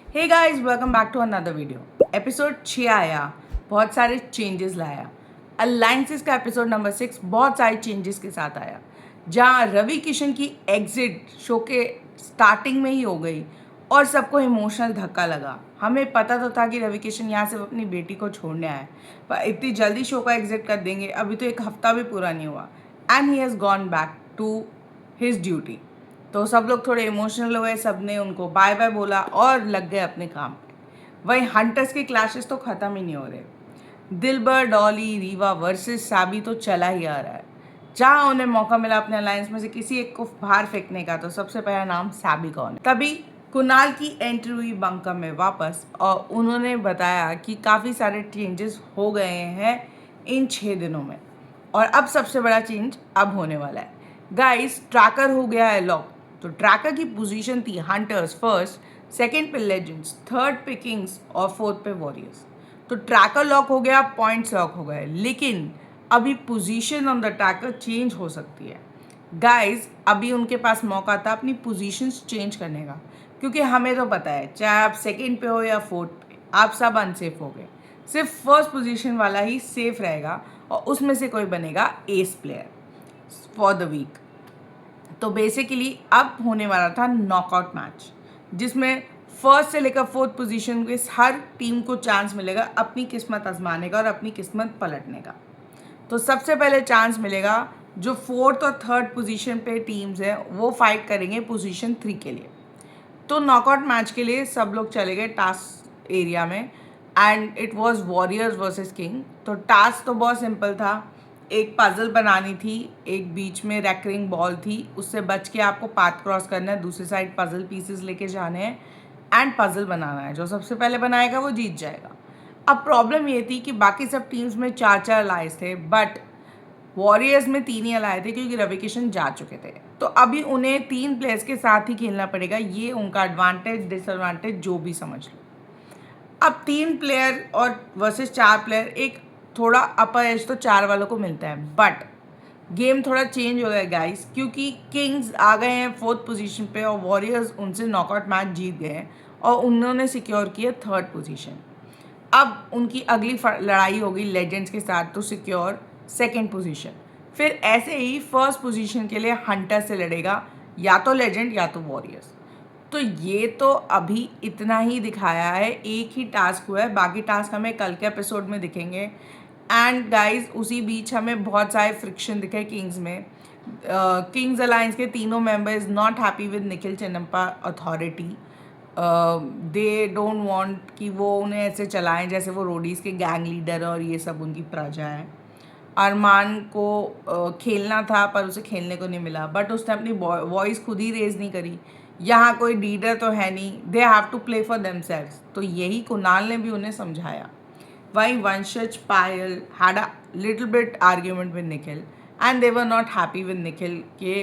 Hey guys, welcome back to another video. Episode 6 आया, बहुत सारे चेंजेस लाया। अलायंसेस का एपिसोड नंबर 6 बहुत सारे चेंजेस के साथ आया, जहां रवि किशन की एग्जिट शो के स्टार्टिंग में ही हो गई और सबको इमोशनल धक्का लगा। हमें पता तो था कि रवि किशन यहाँ सिर्फ अपनी बेटी को छोड़ने आए, पर इतनी जल्दी शो का एग्जिट कर देंगे, अभी तो एक हफ्ता भी पूरा नहीं हुआ and he has gone back to his duty. तो सब लोग थोड़े इमोशनल हुए, सब ने उनको बाय बाय बोला और लग गए अपने काम पे। वहीं हंटर्स के क्लैशेस तो ख़त्म ही नहीं हो रहे। दिलबर, डॉली, रीवा वर्सेस साबी तो चला ही आ रहा है। जहाँ उन्हें मौका मिला अपने अलायंस में से किसी एक को बाहर फेंकने का, तो सबसे पहला नाम साबी का होना। तभी कुणाल की एंट्री हुई बंकर में वापस और उन्होंने बताया कि काफ़ी सारे चेंजेस हो गए हैं इन 6 दिनों में और अब सबसे बड़ा चेंज अब होने वाला है। गाइस, ट्रैकर हो गया है लॉक। तो ट्रैकर की पोजीशन थी हंटर्स फर्स्ट, सेकंड पे लेजेंड्स, थर्ड पे किंग्स और फोर्थ पे वॉरियर्स। तो ट्रैकर लॉक हो गया, पॉइंट्स लॉक हो गए, लेकिन अभी position on the tracker change हो सकती है। गाइस, अभी उनके पास मौका था अपनी पोजीशंस चेंज करने का, क्योंकि हमें तो पता है चाहे आप सेकंड पे हो या फोर्थ पे, आप सब अनसेफ हो गए। सिर्फ फर्स्ट पोजीशन वाला ही सेफ रहेगा और उसमें से कोई बनेगा ace player for the week. तो बेसिकली अब होने वाला था नॉकआउट मैच, जिसमें फर्स्ट से लेकर फोर्थ पोजीशन के हर टीम को चांस मिलेगा अपनी किस्मत आजमाने का और अपनी किस्मत पलटने का। तो सबसे पहले चांस मिलेगा जो फोर्थ और थर्ड पोजीशन पे टीम्स हैं, वो फाइट करेंगे पोजीशन 3 के लिए। तो नॉकआउट मैच के लिए सब लोग चले गए टास्क एरिया में and it was warriors versus king. तो टास्क तो बहुत सिंपल था, एक पजल बनानी थी, एक बीच में रैकरिंग बॉल थी, उससे बच के आपको पाथ क्रॉस करना है, दूसरी साइड पजल पीसेस लेके जाने हैं एंड पजल बनाना है। जो सबसे पहले बनाएगा वो जीत जाएगा। अब प्रॉब्लम ये थी कि बाकी सब टीम्स में 4-4 अलाइज थे, बट वॉरियर्स में 3 ही अलाए थे क्योंकि रवि किशन जा चुके थे। तो अभी उन्हें 3 प्लेयर्स के साथ ही खेलना पड़ेगा, ये उनका एडवांटेज डिसएडवांटेज जो भी समझ लो। अब 3 प्लेयर और वर्सेस 4 प्लेयर, एक थोड़ा अपर एज तो 4 वालों को मिलता है, बट गेम थोड़ा चेंज हो गया गाइस, क्योंकि किंग्स आ गए हैं फोर्थ पोजीशन पे और वॉरियर्स उनसे नॉकआउट मैच जीत गए हैं और उन्होंने सिक्योर किया थर्ड पोजीशन। अब उनकी अगली लड़ाई होगी लेजेंड्स के साथ, तो सिक्योर सेकंड पोजीशन। फिर ऐसे ही फर्स्ट पोजीशन के लिए हंटर से लड़ेगा, या तो लेजेंड या तो वॉरियर्स। तो ये तो अभी इतना ही दिखाया है, एक ही टास्क हुआ है, बाकी टास्क हमें कल के एपिसोड में दिखेंगे। एंड गाइस, उसी बीच हमें बहुत सारे फ्रिक्शन दिखे किंग्स में। किंग्स अलायंस के तीनों member is not happy with Nikhil Chinnappa authority. They don't want कि वो उन्हें ऐसे चलाएं जैसे वो रोडीज़ के गैंग लीडर और ये सब उनकी प्रजा है। अरमान को खेलना था पर उसे खेलने को नहीं मिला, बट उसने अपनी वॉइस खुद ही रेज नहीं करी। यहाँ कोई लीडर तो है नहीं, they have to play for themselves. तो यही कुणाल ने भी उन्हें समझाया। वहीं Vanshaj, Payal had a little bit argument with Nikhil and they were not happy with Nikhil के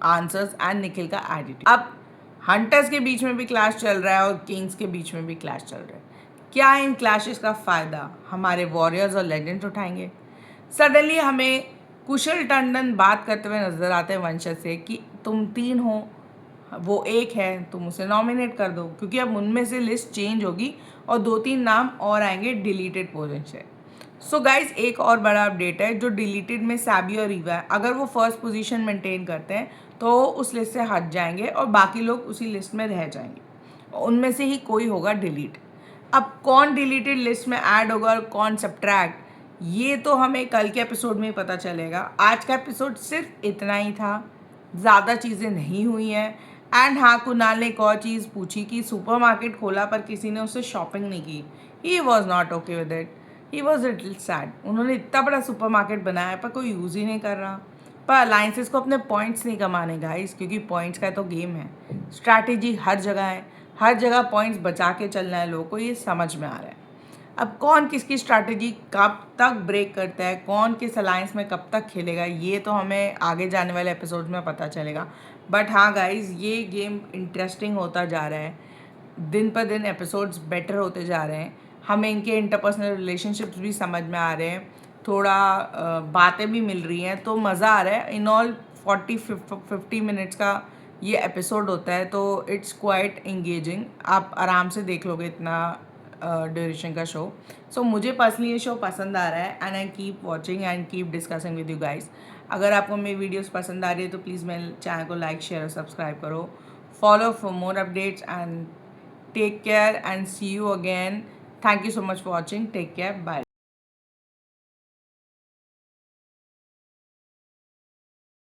आंसर्स एंड निखिल का एटीट्यूड। अब हंटर्स के बीच में भी क्लैश चल रहा है और किंग्स के बीच में भी क्लैश चल रहा है। क्या इन क्लैशेस का फ़ायदा हमारे वॉरियर्स और लेजेंड्स उठाएंगे? सडनली हमें कुशल टंडन बात करते हुए नजर आते हैं वंशज से कि तुम 3 हो, वो एक है, तुम उसे नॉमिनेट कर दो, क्योंकि अब उनमें से लिस्ट चेंज होगी और 2-3 नाम और आएंगे डिलीटेड पोजीशन से। सो गाइज, एक और बड़ा अपडेट है, जो डिलीटेड में सैबी और रीवा है, अगर वो फर्स्ट पोजीशन मेंटेन करते हैं तो उस लिस्ट से हट जाएंगे और बाकी लोग उसी लिस्ट में रह जाएंगे, उनमें से ही कोई होगा डिलीट। अब कौन डिलीटेड लिस्ट में ऐड होगा और कौन सब्ट्रैक्ट, ये तो हमें कल के एपिसोड में ही पता चलेगा। आज का एपिसोड सिर्फ इतना ही था, ज़्यादा चीज़ें नहीं हुई हैं। एंड हाँ, कुणाल ने एक और चीज़ पूछी कि सुपरमार्केट खोला पर किसी ने उससे शॉपिंग नहीं की। He was not okay with it, he was little sad. उन्होंने इतना बड़ा सुपरमार्केट बनाया पर कोई यूज़ ही नहीं कर रहा। पर अलायंसेस को अपने पॉइंट्स नहीं कमाने गाइस, क्योंकि पॉइंट्स का तो गेम है, स्ट्रैटेजी हर जगह है, हर जगह पॉइंट्स बचा के चलना है लोगों को, ये समझ में आ रहा है। अब कौन किसकी स्ट्रैटेजी कब तक ब्रेक करता है, कौन किस अलायंस में कब तक खेलेगा, ये तो हमें आगे जाने वाले एपिसोड्स में पता चलेगा। बट हाँ गाइज, ये गेम इंटरेस्टिंग होता जा रहा है, दिन पर दिन एपिसोड्स बेटर होते जा रहे हैं, हमें इनके इंटरपर्सनल रिलेशनशिप्स भी समझ में आ रहे हैं, थोड़ा बातें भी मिल रही हैं, तो मज़ा आ रहा है। इन ऑल 40-50 मिनट्स का ये एपिसोड होता है, तो इट्स क्वाइट इंगेजिंग, आप आराम से देख लोगे इतना ड्यूरेशन का शो। सो मुझे पर्सनली ये शो पसंद आ रहा है and I keep watching and keep discussing with you guys. अगर आपको मेरी वीडियोस पसंद आ रही है तो प्लीज़ मेरे चैनल को लाइक शेयर और सब्सक्राइब करो। Follow for more updates and take care and see you again. Thank you so much for watching. Take care, bye.